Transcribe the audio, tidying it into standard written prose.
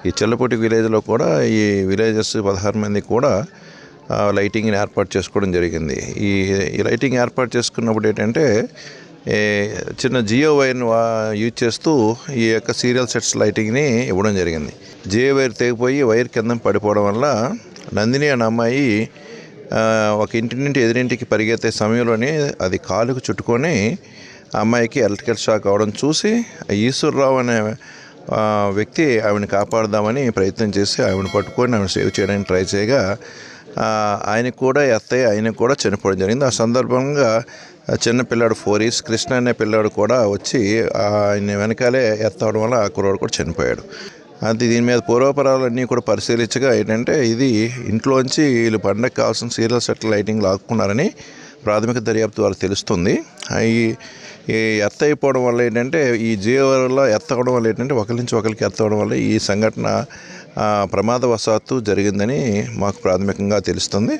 ఈ చెల్లపూటి విలేజ్లో కూడా ఈ విలేజెస్ 16 మంది కూడా లైటింగ్ని ఏర్పాటు చేసుకోవడం జరిగింది. ఈ లైటింగ్ ఏర్పాటు చేసుకున్నప్పుడు ఏంటంటే చిన్న జియో వైర్ని యూజ్ చేస్తూ ఈ యొక్క సీరియల్ సెట్స్ లైటింగ్ని ఇవ్వడం జరిగింది. జియో వైర్ తెగిపోయి వైర్ కింద పడిపోవడం వల్ల నందిని అనే అమ్మాయి ఒక ఇంటి నుండి ఎదురింటికి పరిగెత్తే సమయంలోనే అది కాలుకు చుట్టుకొని అమ్మాయికి ఎలక్ట్రికల్ షాక్ అవడం చూసి ఈశ్వరరావు అనే వ్యక్తి ఆవిడని కాపాడదామని ప్రయత్నం చేసి ఆవిడని పట్టుకొని ఆవిడ సేవ్ చేయడానికి ట్రై చేయగా ఆయనకు కూడా ఆయనకు కూడా చనిపోవడం జరిగింది. ఆ సందర్భంగా చిన్న పిల్లాడు 4 years కృష్ణ అనే పిల్లాడు కూడా వచ్చి ఆయన వెనకాలే ఎత్తవడం వల్ల ఆ కుర్రాడు కూడా చనిపోయాడు. దీని మీద పూర్వపరాలన్నీ కూడా పరిశీలించగా ఏంటంటే ఇది ఇంట్లోంచి వీళ్ళు పండగ కావాల్సిన సీరియల్ సెట్ లైటింగ్ లాక్కున్నారని ప్రాథమిక దర్యాప్తు ద్వారా తెలుస్తుంది. ఈ ఎర్త్ అయిపోవడం వల్ల ఏంటంటే ఈ జీవోలో ఎర్త్ అవ్వడం వల్ల ఏంటంటే ఒకరి నుంచి ఒకరికి ఎర్త్ అవ్వడం వల్ల ఈ సంఘటన ప్రమాదవశాత్తు జరిగిందని మాకు ప్రాథమికంగా తెలుస్తుంది.